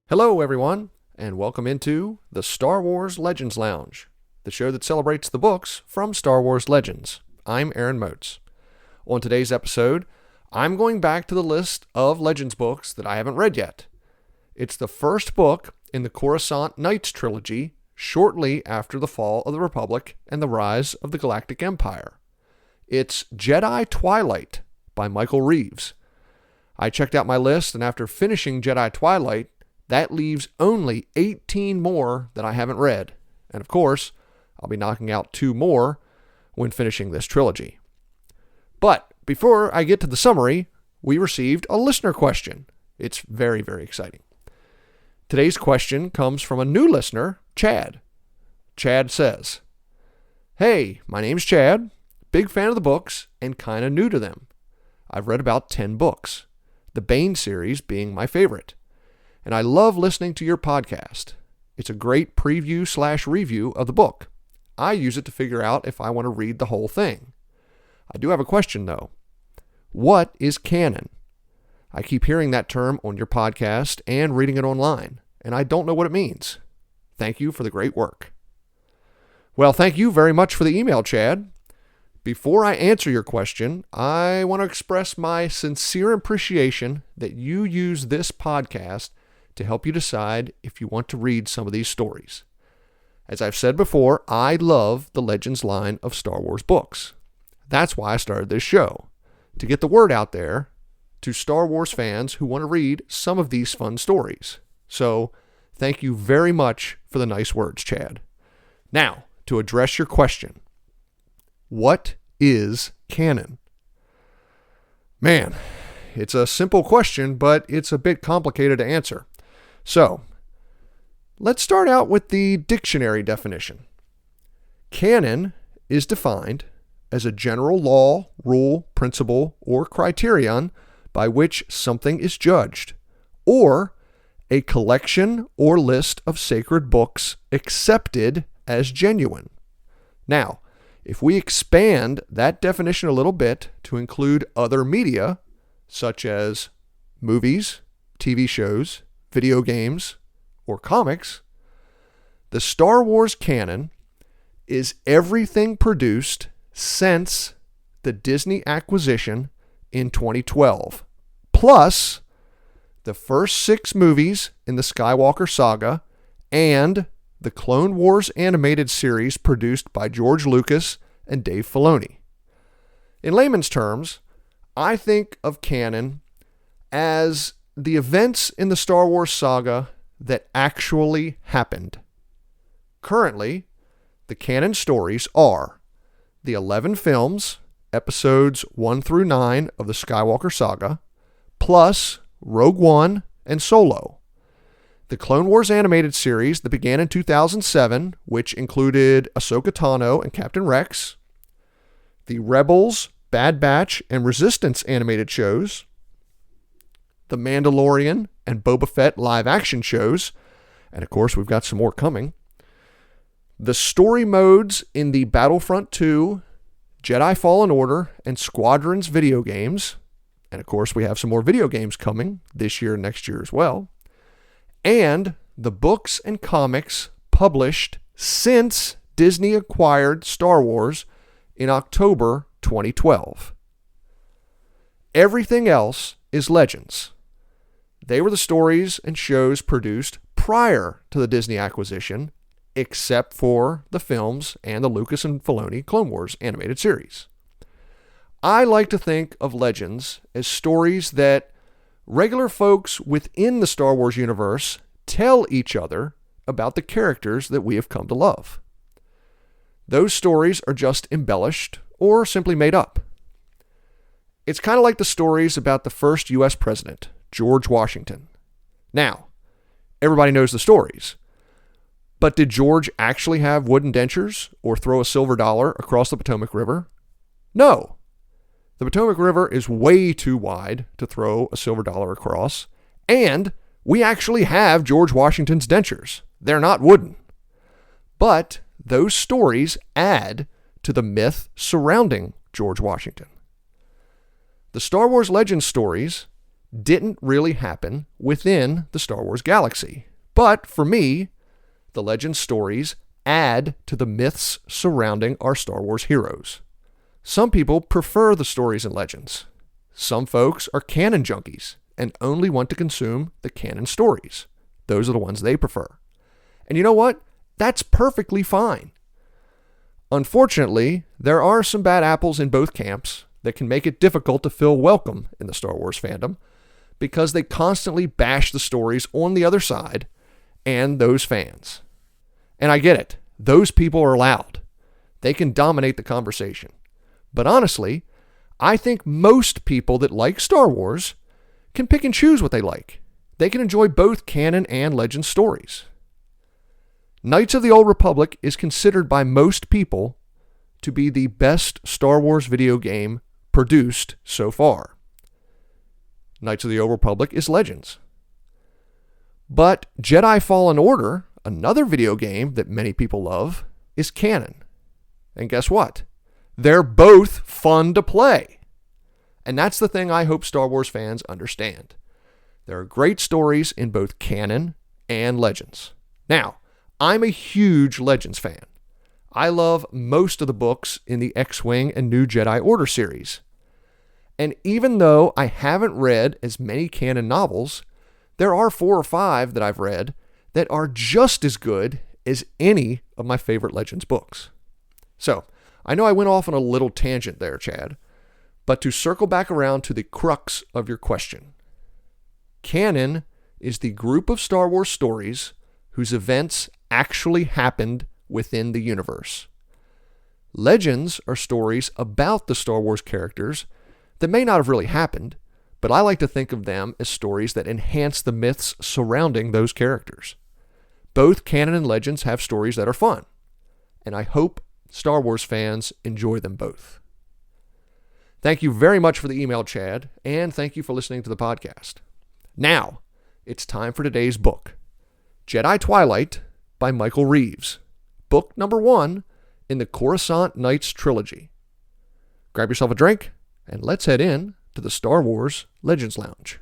Hello, everyone, and welcome into the Star Wars Legends Lounge, the show that celebrates the books from Star Wars Legends. I'm Aaron Motes. On today's episode, I'm going back to the list of Legends books that I haven't read yet. It's the first book in the Coruscant Knights trilogy, shortly after the fall of the Republic and the rise of the Galactic Empire. It's Jedi Twilight by Michael Reeves. I checked out my list, and after finishing Jedi Twilight, that leaves only 18 more that I haven't read. And of course, I'll be knocking out 2 more when finishing this trilogy. But before I get to the summary, we received a listener question. It's very, very exciting. Today's question comes from a new listener, Chad. Chad says, "Hey, my name's Chad, big fan of the books and kind of new to them. I've read about 10 books, the Bane series being my favorite. And I love listening to your podcast. It's a great preview/review of the book. I use it to figure out if I want to read the whole thing. I do have a question though. What is canon? I keep hearing that term on your podcast and reading it online, and I don't know what it means. Thank you for the great work." Well, thank you very much for the email, Chad. Before I answer your question, I want to express my sincere appreciation that you use this podcast to help you decide if you want to read some of these stories. As I've said before, I love the Legends line of Star Wars books. That's why I started this show, to get the word out there to Star Wars fans who want to read some of these fun stories. So, thank you very much for the nice words, Chad. Now, to address your question. What is canon? Man, it's a simple question, but it's a bit complicated to answer. So, let's start out with the dictionary definition. Canon is defined as a general law, rule, principle, or criterion by which something is judged, or a collection or list of sacred books accepted as genuine. Now, if we expand that definition a little bit to include other media, such as movies, TV shows, video games, or comics, the Star Wars canon is everything produced since the Disney acquisition in 2012, plus the first 6 movies in the Skywalker saga and the Clone Wars animated series produced by George Lucas and Dave Filoni. In layman's terms, I think of canon as the events in the Star Wars saga that actually happened. Currently, the canon stories are the 11 films, episodes 1 through 9 of the Skywalker saga, plus Rogue One and Solo. The Clone Wars animated series that began in 2007, which included Ahsoka Tano and Captain Rex, the Rebels, Bad Batch, and Resistance animated shows, The Mandalorian and Boba Fett live-action shows, and of course we've got some more coming, the story modes in the Battlefront 2, Jedi Fallen Order, and Squadrons video games, and of course we have some more video games coming this year and next year as well, and the books and comics published since Disney acquired Star Wars in October 2012. Everything else is Legends. They were the stories and shows produced prior to the Disney acquisition, except for the films and the Lucas and Filoni Clone Wars animated series. I like to think of Legends as stories that regular folks within the Star Wars universe tell each other about the characters that we have come to love. Those stories are just embellished or simply made up. It's kind of like the stories about the first U.S. president, George Washington. Now, everybody knows the stories. But did George actually have wooden dentures or throw a silver dollar across the Potomac River? No. The Potomac River is way too wide to throw a silver dollar across, and we actually have George Washington's dentures. They're not wooden. But those stories add to the myth surrounding George Washington. The Star Wars Legends stories didn't really happen within the Star Wars galaxy. But for me, the Legends stories add to the myths surrounding our Star Wars heroes. Some people prefer the stories in Legends. Some folks are canon junkies and only want to consume the canon stories. Those are the ones they prefer. And you know what? That's perfectly fine. Unfortunately, there are some bad apples in both camps that can make it difficult to feel welcome in the Star Wars fandom because they constantly bash the stories on the other side and those fans. And I get it. Those people are loud. They can dominate the conversation. But honestly, I think most people that like Star Wars can pick and choose what they like. They can enjoy both canon and legend stories. Knights of the Old Republic is considered by most people to be the best Star Wars video game produced so far. Knights of the Old Republic is Legends. But Jedi Fallen Order, another video game that many people love, is canon. And guess what? They're both fun to play. And that's the thing I hope Star Wars fans understand. There are great stories in both canon and Legends. Now, I'm a huge Legends fan. I love most of the books in the X-Wing and New Jedi Order series. And even though I haven't read as many canon novels, there are 4 or 5 that I've read that are just as good as any of my favorite Legends books. So, I know I went off on a little tangent there, Chad, but to circle back around to the crux of your question. Canon is the group of Star Wars stories whose events actually happened within the universe. Legends are stories about the Star Wars characters that may not have really happened, but I like to think of them as stories that enhance the myths surrounding those characters. Both canon and Legends have stories that are fun, and I hope Star Wars fans enjoy them both. Thank you very much for the email, Chad, and thank you for listening to the podcast. Now, it's time for today's book, Jedi Twilight by Michael Reeves, book number 1 in the Coruscant Nights trilogy. Grab yourself a drink, and let's head in to the Star Wars Legends Lounge.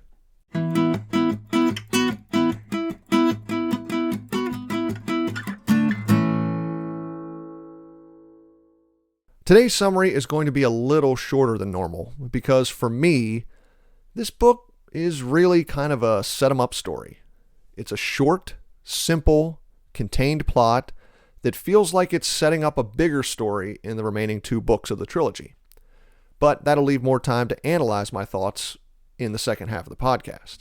Today's summary is going to be a little shorter than normal because for me, this book is really kind of a set-em-up story. It's a short, simple, contained plot that feels like it's setting up a bigger story in the remaining 2 books of the trilogy. But that'll leave more time to analyze my thoughts in the second half of the podcast.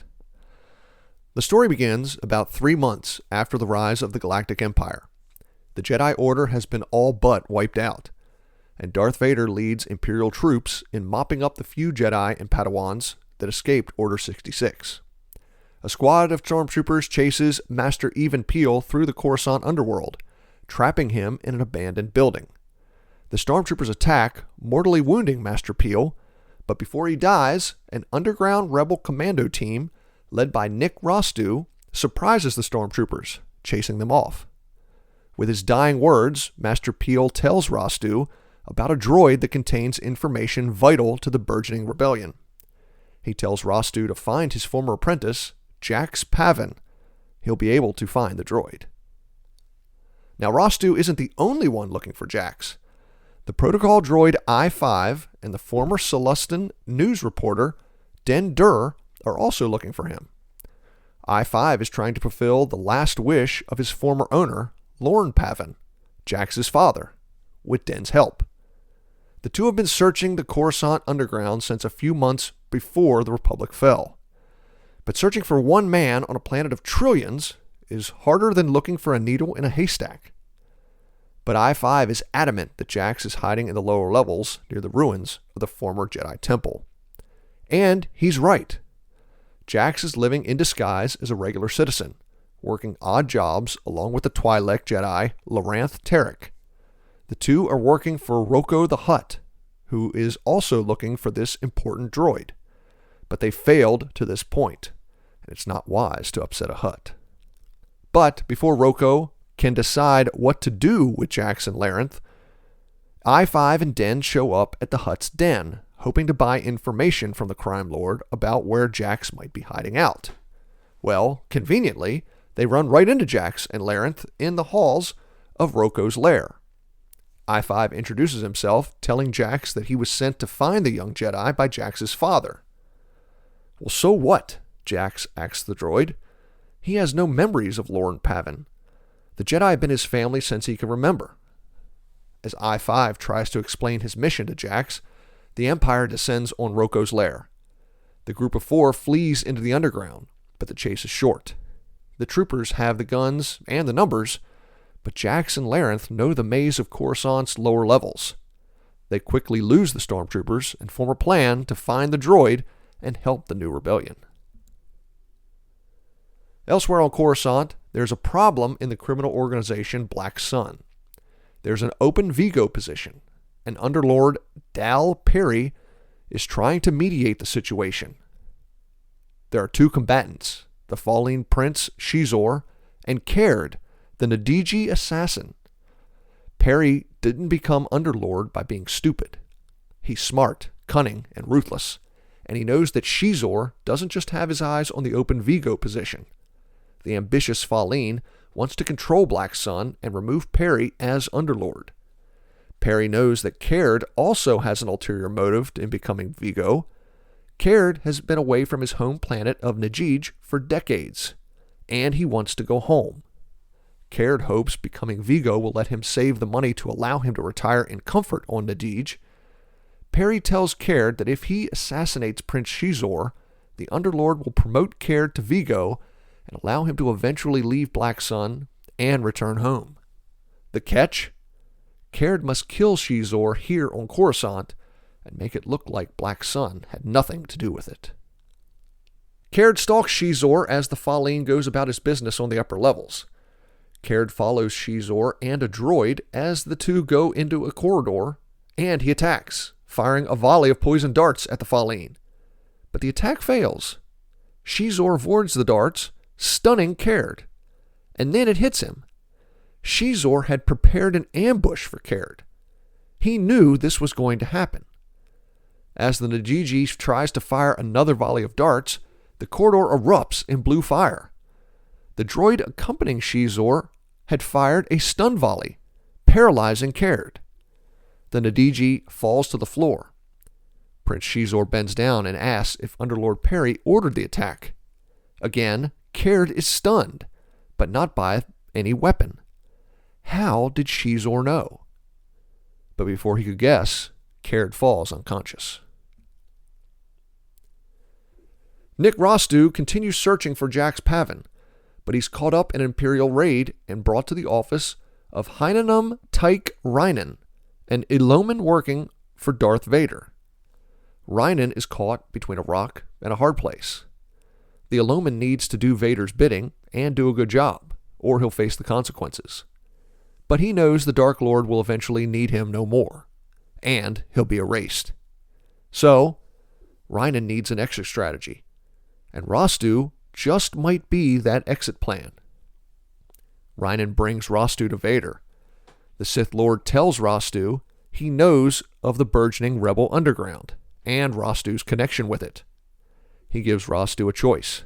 The story begins about 3 months after the rise of the Galactic Empire. The Jedi Order has been all but wiped out, and Darth Vader leads Imperial troops in mopping up the few Jedi and Padawans that escaped Order 66. A squad of stormtroopers chases Master Even Peel through the Coruscant underworld, trapping him in an abandoned building. The stormtroopers attack, mortally wounding Master Peel, but before he dies, an underground rebel commando team, led by Nick Rostu, surprises the stormtroopers, chasing them off. With his dying words, Master Peel tells Rostu about a droid that contains information vital to the burgeoning rebellion. He tells Rostu to find his former apprentice, Jax Pavin. He'll be able to find the droid. Now, Rostu isn't the only one looking for Jax. The protocol droid I-5 and the former Celestin news reporter, Den Dur, are also looking for him. I-5 is trying to fulfill the last wish of his former owner, Lorne Pavin, Jax's father, with Den's help. The two have been searching the Coruscant underground since a few months before the Republic fell. But searching for one man on a planet of trillions is harder than looking for a needle in a haystack. But I-5 is adamant that Jax is hiding in the lower levels near the ruins of the former Jedi Temple. And he's right. Jax is living in disguise as a regular citizen, working odd jobs along with the Twi'lek Jedi Loranth Tarek. The two are working for Rocco the Hutt, who is also looking for this important droid. But they failed to this point, and it's not wise to upset a Hutt. But before Rocco can decide what to do with Jax and Larenth, I-5 and Den show up at the Hutt's den, hoping to buy information from the crime lord about where Jax might be hiding out. Well, conveniently, they run right into Jax and Larenth in the halls of Roko's lair. I-5 introduces himself, telling Jax that he was sent to find the young Jedi by Jax's father. Well, so what? Jax asks the droid. He has no memories of Lorn Pavin. The Jedi have been his family since he can remember. As I-5 tries to explain his mission to Jax, the Empire descends on Roko's lair. The group of 4 flees into the underground, but the chase is short. The troopers have the guns and the numbers, but Jax and Larenth know the maze of Coruscant's lower levels. They quickly lose the stormtroopers and form a plan to find the droid and help the new rebellion. Elsewhere on Coruscant, there's a problem in the criminal organization Black Sun. There's an open Vigo position, and Underlord Dal Perry is trying to mediate the situation. There are 2 combatants, the fallen Prince Shizor and Caird, the Nadiji assassin. Perry didn't become Underlord by being stupid. He's smart, cunning, and ruthless, and he knows that Shizor doesn't just have his eyes on the open Vigo position. The ambitious Falleen wants to control Black Sun and remove Perry as Underlord. Perry knows that Caird also has an ulterior motive in becoming Vigo. Caird has been away from his home planet of Najij for decades, and he wants to go home. Caird hopes becoming Vigo will let him save the money to allow him to retire in comfort on Nadij. Perry tells Caird that if he assassinates Prince Shizor, the Underlord will promote Caird to Vigo and allow him to eventually leave Black Sun and return home. The catch? Caird must kill Shizor here on Coruscant and make it look like Black Sun had nothing to do with it. Caird stalks Shizor as the Falleen goes about his business on the upper levels. Caird follows Shizor and a droid as the 2 go into a corridor, and he attacks, firing a volley of poison darts at the Falleen. But the attack fails. Shizor avoids the darts, stunning Caird, and then it hits him. Shizor had prepared an ambush for Caird. He knew this was going to happen. As the Najiji tries to fire another volley of darts, the corridor erupts in blue fire. The droid accompanying Shizor had fired a stun volley, paralyzing Caird. The Nadiji falls to the floor. Prince Shizor bends down and asks if Underlord Perry ordered the attack. Again, Caird is stunned, but not by any weapon. How did Shizor know? But before he could guess, Caird falls unconscious. Nick Rostu continues searching for Jax Pavin, but he's caught up in an Imperial raid and brought to the office of Heinenum Tyke Reinen, an Iloman working for Darth Vader. Reinen is caught between a rock and a hard place. The Iloman needs to do Vader's bidding and do a good job, or he'll face the consequences. But he knows the Dark Lord will eventually need him no more, and he'll be erased. So, Reinen needs an exit strategy, and Rostu just might be that exit plan. Reinen brings Rostu to Vader. The Sith Lord tells Rostu he knows of the burgeoning rebel underground and Rostu's connection with it. He gives Rostu a choice.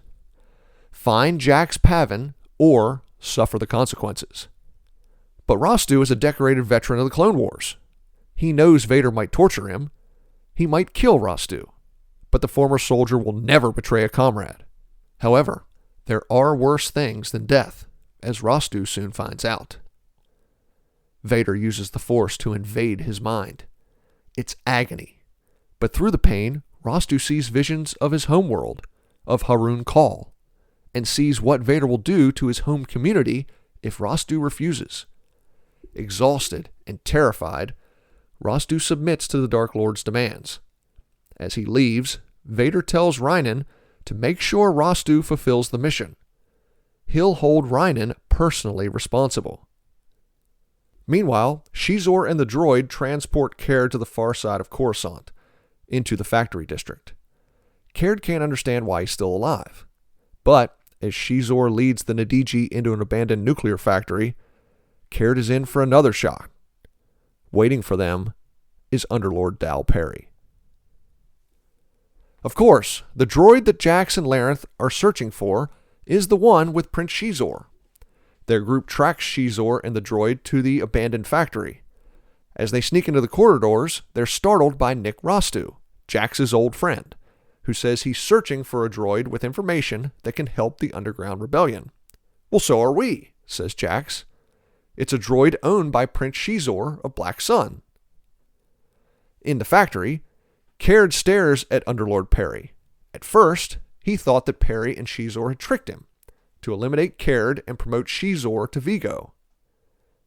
Find Jax Pavin or suffer the consequences. But Rostu is a decorated veteran of the Clone Wars. He knows Vader might torture him. He might kill Rostu. But the former soldier will never betray a comrade. However, there are worse things than death, as Rostu soon finds out. Vader uses the Force to invade his mind. It's agony. But through the pain, Rostu sees visions of his homeworld, of Harun Kal, and sees what Vader will do to his home community if Rostu refuses. Exhausted and terrified, Rostu submits to the Dark Lord's demands. As he leaves, Vader tells Reinen to make sure Rostu fulfills the mission. He'll hold Reinen personally responsible. Meanwhile, Shizor and the droid transport Caird to the far side of Coruscant, into the factory district. Caird can't understand why he's still alive. But as Shizor leads the Nadiji into an abandoned nuclear factory, Caird is in for another shock. Waiting for them is Underlord Dal Perry. Of course, the droid that Jax and Larenth are searching for is the one with Prince Shizor. Their group tracks Shizor and the droid to the abandoned factory. As they sneak into the corridors, they're startled by Nick Rostu, Jax's old friend, who says he's searching for a droid with information that can help the underground rebellion. "Well, so are we," says Jax. "It's a droid owned by Prince Shizor of Black Sun." In the factory, Caird stares at Underlord Perry. At first, he thought that Perry and Shizor had tricked him to eliminate Caird and promote Shizor to Vigo.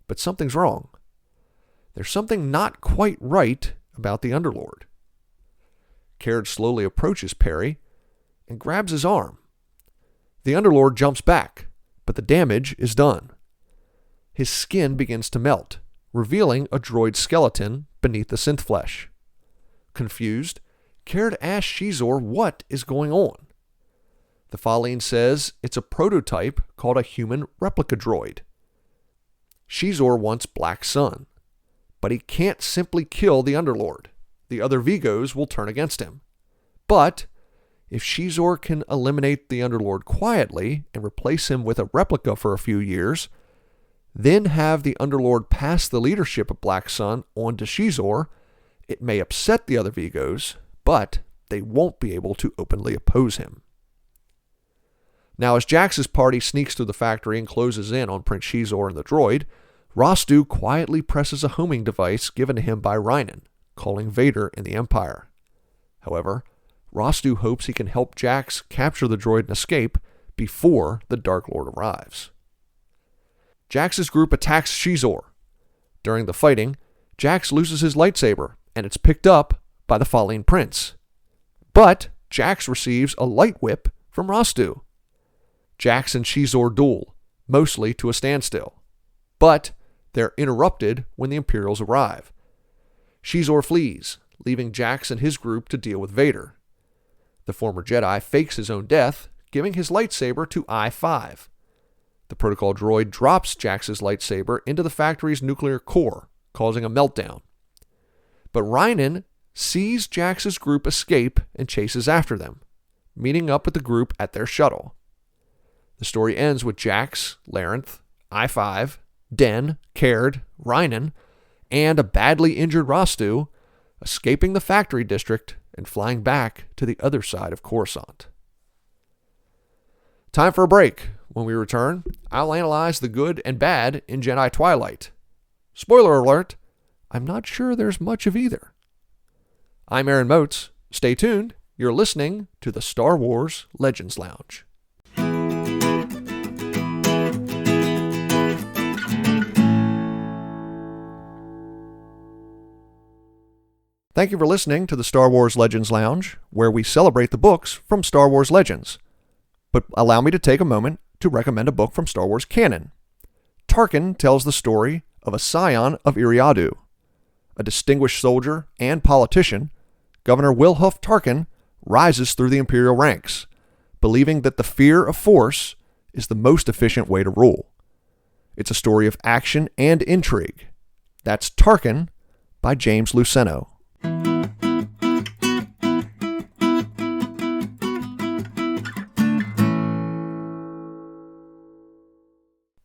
But something's wrong. There's something not quite right about the Underlord. Caird slowly approaches Perry and grabs his arm. The Underlord jumps back, but the damage is done. His skin begins to melt, revealing a droid skeleton beneath the synth flesh. Confused, Caird asks Shizor what is going on. The Faline says it's a prototype called a human replica droid. Shizor wants Black Sun, but he can't simply kill the Underlord. The other Vigos will turn against him. But if Shizor can eliminate the Underlord quietly and replace him with a replica for a few years, then have the Underlord pass the leadership of Black Sun on to Shizor, it may upset the other Vigos, but they won't be able to openly oppose him. Now, as Jax's party sneaks through the factory and closes in on Prince Shizor and the droid, Rostu quietly presses a homing device given to him by Rhinan, calling Vader and the Empire. However, Rostu hopes he can help Jax capture the droid and escape before the Dark Lord arrives. Jax's group attacks Shizor. During the fighting, Jax loses his lightsaber, and it's picked up by the Faline Prince. But Jax receives a light whip from Rostu. Jax and Shizor duel, mostly to a standstill. But they're interrupted when the Imperials arrive. Shizor flees, leaving Jax and his group to deal with Vader. The former Jedi fakes his own death, giving his lightsaber to I-5. The protocol droid drops Jax's lightsaber into the factory's nuclear core, causing a meltdown. But Rhinan sees Jax's group escape and chases after them, meeting up with the group at their shuttle. The story ends with Jax, Larenth, I-5, Den, Caird, Rhinan, and a badly injured Rostu escaping the factory district and flying back to the other side of Coruscant. Time for a break. When we return, I'll analyze the good and bad in Jedi Twilight. Spoiler alert, I'm not sure there's much of either. I'm Aaron Moats. Stay tuned. You're listening to the Star Wars Legends Lounge. Thank you for listening to the Star Wars Legends Lounge, where we celebrate the books from Star Wars Legends. But allow me to take a moment to recommend a book from Star Wars canon. Tarkin tells the story of a scion of Iriadu. A distinguished soldier and politician, Governor Wilhuff Tarkin rises through the Imperial ranks, believing that the fear of force is the most efficient way to rule. It's a story of action and intrigue. That's Tarkin by James Luceno.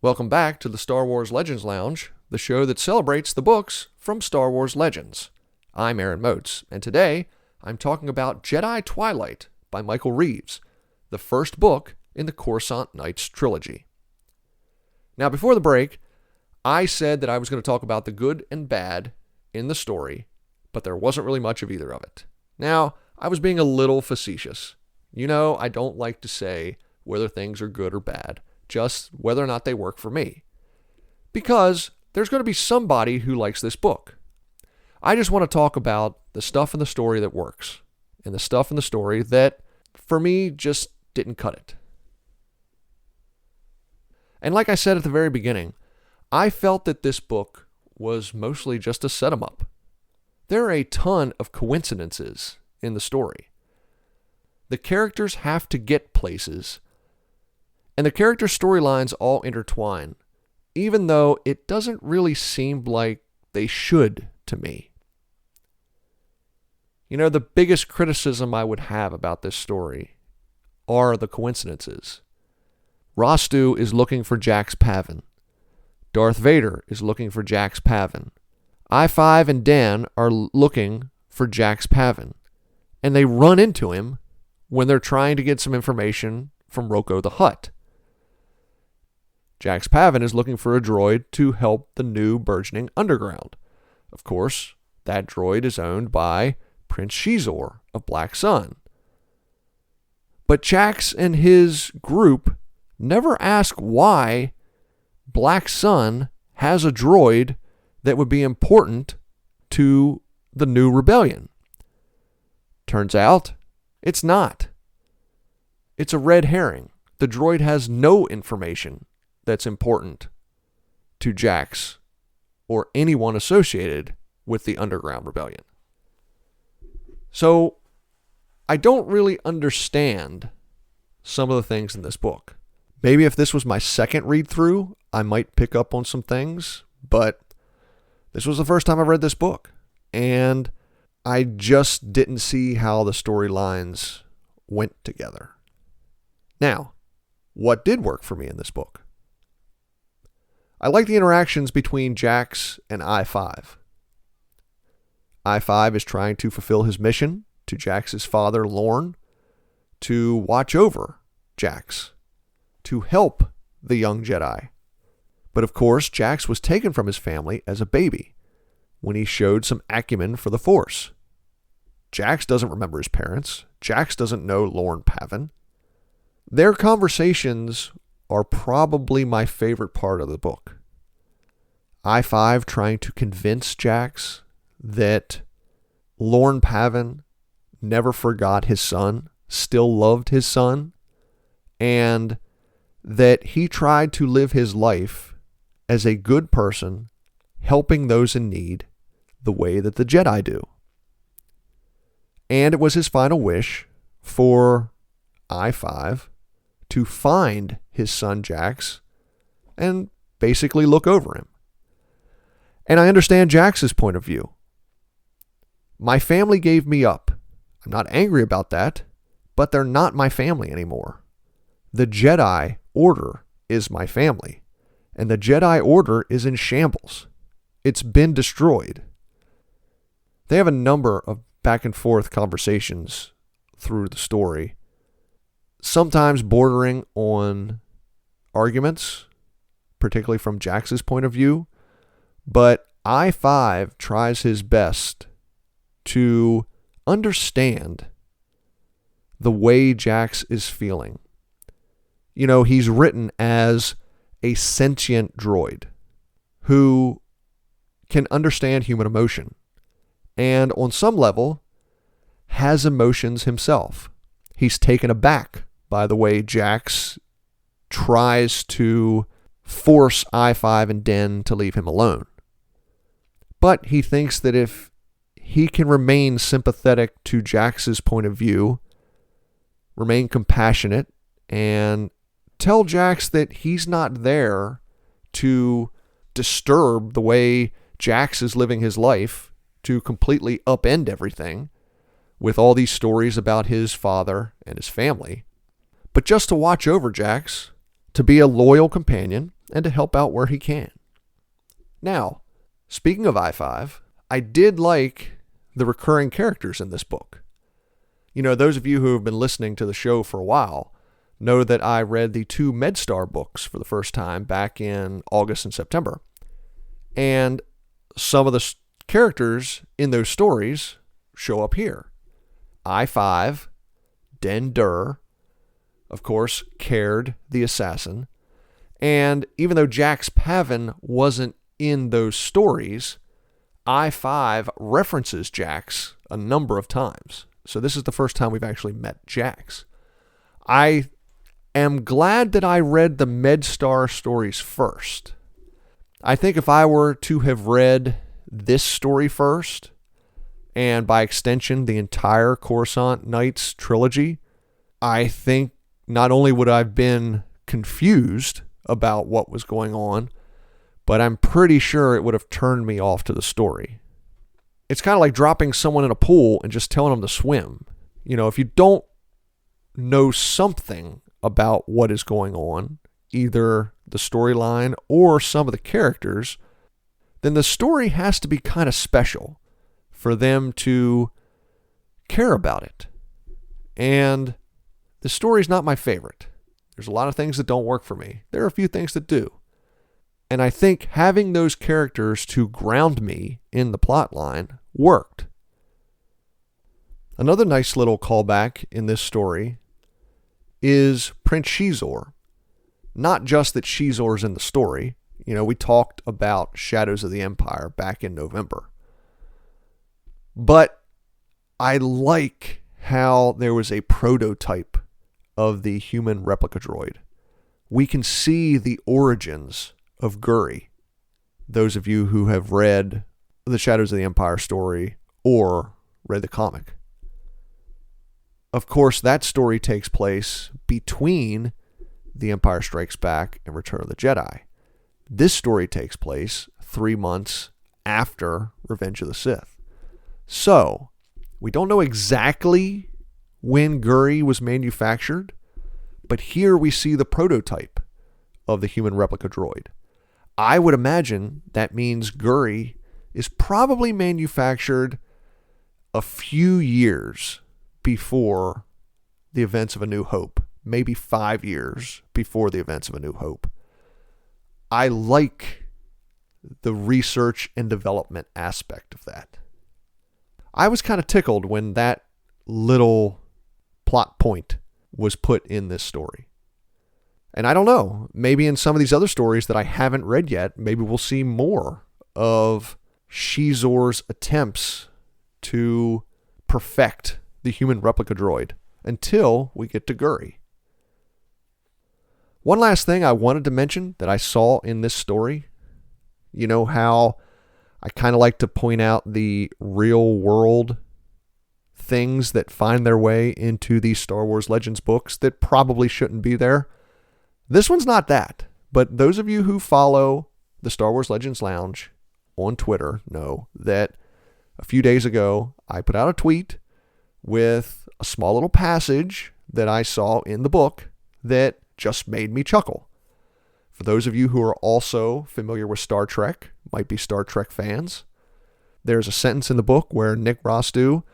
Welcome back to the Star Wars Legends Lounge, the show that celebrates the books from Star Wars Legends. I'm Aaron Moats, and today I'm talking about Jedi Twilight by Michael Reeves, the first book in the Coruscant Nights trilogy. Now, before the break, I said that I was going to talk about the good and bad in the story, but there wasn't really much of either of it. Now, I was being a little facetious. You know, I don't like to say whether things are good or bad, just whether or not they work for me. Because there's going to be somebody who likes this book. I just want to talk about the stuff in the story that works, and the stuff in the story that, for me, just didn't cut it. And like I said at the very beginning, I felt that this book was mostly just a set-em-up. There are a ton of coincidences in the story. The characters have to get places, and the character storylines all intertwine, even though it doesn't really seem like they should to me. The biggest criticism I would have about this story are the coincidences. Rostu is looking for Jax Pavin. Darth Vader is looking for Jax Pavin. I-5 and Dan are looking for Jax Pavin. And they run into him when they're trying to get some information from Rocco the Hutt. Jax Pavin is looking for a droid to help the new burgeoning underground. Of course, that droid is owned by Prince Shizor of Black Sun. But Jax and his group never ask why Black Sun has a droid that would be important to the new rebellion. Turns out, it's not. It's a red herring. The droid has no information that's important to Jax or anyone associated with the Underground Rebellion. So, I don't really understand some of the things in this book. Maybe if this was my second read through, I might pick up on some things, but this was the first time I read this book, and I just didn't see how the storylines went together. Now, what did work for me in this book? I like the interactions between Jax and I-5. I-5 is trying to fulfill his mission to Jax's father, Lorne, to watch over Jax, to help the young Jedi. But of course, Jax was taken from his family as a baby when he showed some acumen for the Force. Jax doesn't remember his parents. Jax doesn't know Lorne Pavin. Their conversations are probably my favorite part of the book. I-5 trying to convince Jax that Lorne Pavin never forgot his son, still loved his son, and that he tried to live his life as a good person, helping those in need the way that the Jedi do. And it was his final wish for I-5 to find his son Jax and basically look over him. And I understand Jax's point of view. My family gave me up. I'm not angry about that, but they're not my family anymore. The Jedi Order is my family, and the Jedi Order is in shambles. It's been destroyed. They have a number of back and forth conversations through the story, sometimes bordering on arguments, particularly from Jax's point of view, but I-5 tries his best to understand the way Jax is feeling. He's written as a sentient droid who can understand human emotion and on some level has emotions himself. He's taken aback by the way Jax tries to force I-5 and Den to leave him alone. But he thinks that if he can remain sympathetic to Jax's point of view, remain compassionate, and tell Jax that he's not there to disturb the way Jax is living his life, to completely upend everything with all these stories about his father and his family, but just to watch over Jax, to be a loyal companion, and to help out where he can. Now, speaking of I-5, I did like the recurring characters in this book. Those of you who have been listening to the show for a while know that I read the 2 MedStar books for the first time back in August and September. And some of the characters in those stories show up here. I-5, Den Dur, of course, Caird the assassin. And even though Jax Pavin wasn't in those stories, I-5 references Jax a number of times. So this is the first time we've actually met Jax. I am glad that I read the MedStar stories first. I think if I were to have read this story first, and by extension the entire Coruscant Nights trilogy, I think not only would I have been confused about what was going on, but I'm pretty sure it would have turned me off to the story. it's kind of like dropping someone in a pool and just telling them to swim. If you don't know something about what is going on, either the storyline or some of the characters, then the story has to be kind of special for them to care about it. And the story's not my favorite. There's a lot of things that don't work for me. There are a few things that do. And I think having those characters to ground me in the plot line worked. Another nice little callback in this story is Prince Shizor. Not just that Shizor's in the story. We talked about Shadows of the Empire back in November. But I like how there was a prototype of the human replica droid. We can see the origins of Guri. Those of you who have read the Shadows of the Empire story or read the comic. Of course, that story takes place between The Empire Strikes Back and Return of the Jedi. This story takes place 3 months after Revenge of the Sith. So, we don't know exactly when Guri was manufactured, but here we see the prototype of the human replica droid. I would imagine that means Guri is probably manufactured a few years before the events of A New Hope, maybe 5 years before the events of A New Hope. I like the research and development aspect of that. I was kind of tickled when that little plot point was put in this story. And I don't know, maybe in some of these other stories that I haven't read yet, maybe we'll see more of Shizor's attempts to perfect the human replica droid until we get to Guri. One last thing I wanted to mention that I saw in this story, how I kind of like to point out the real world things that find their way into these Star Wars Legends books that probably shouldn't be there. This one's not that, but those of you who follow the Star Wars Legends Lounge on Twitter know that a few days ago I put out a tweet with a small little passage that I saw in the book that just made me chuckle. For those of you who are also familiar with Star Trek, might be Star Trek fans, there's a sentence in the book where Nick Rostu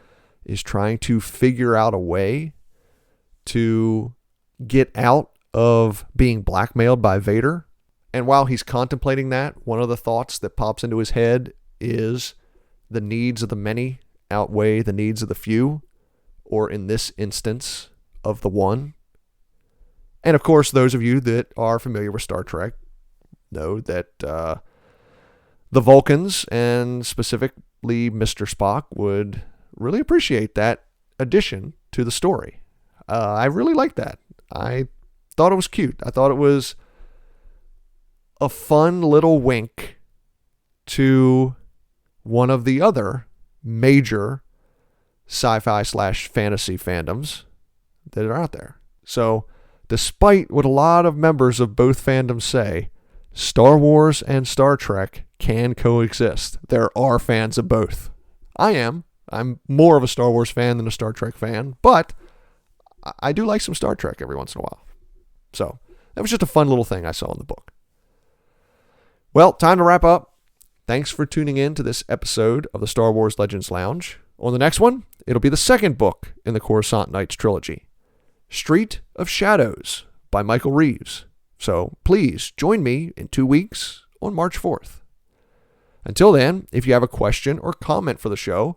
is trying to figure out a way to get out of being blackmailed by Vader. And while he's contemplating that, one of the thoughts that pops into his head is the needs of the many outweigh the needs of the few, or in this instance, of the one. And of course, those of you that are familiar with Star Trek know that the Vulcans, and specifically Mr. Spock, would really appreciate that addition to the story. I really like that. I thought it was cute. I thought it was a fun little wink to one of the other major sci-fi / fantasy fandoms that are out there. So, despite what a lot of members of both fandoms say, Star Wars and Star Trek can coexist. There are fans of both. I am. I'm more of a Star Wars fan than a Star Trek fan, but I do like some Star Trek every once in a while. So, that was just a fun little thing I saw in the book. Well, time to wrap up. Thanks for tuning in to this episode of the Star Wars Legends Lounge. On the next one, it'll be the second book in the Coruscant Nights trilogy, Street of Shadows by Michael Reeves. So please join me in 2 weeks on March 4th. Until then, if you have a question or comment for the show,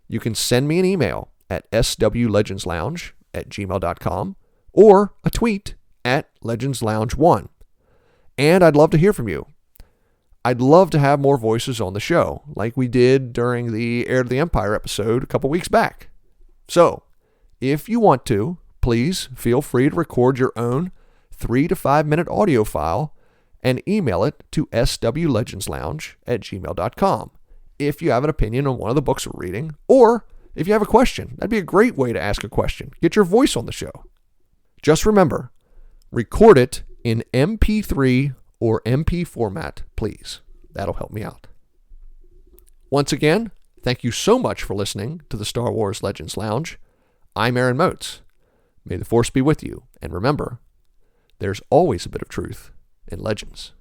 you can send me an email at swlegendslounge@gmail.com or a tweet at legendslounge1. And I'd love to hear from you. I'd love to have more voices on the show, like we did during the Heir to the Empire episode a couple weeks back. So, if you want to, please feel free to record your own 3 to 5 minute audio file and email it to swlegendslounge@gmail.com if you have an opinion on one of the books we're reading, or if you have a question. That'd be a great way to ask a question. Get your voice on the show. Just remember, record it in MP3 or MP format, please. That'll help me out. Once again, Thank you so much for listening to the Star Wars Legends Lounge. I'm Aaron Motes. May the Force be with you, and remember, there's always a bit of truth in legends.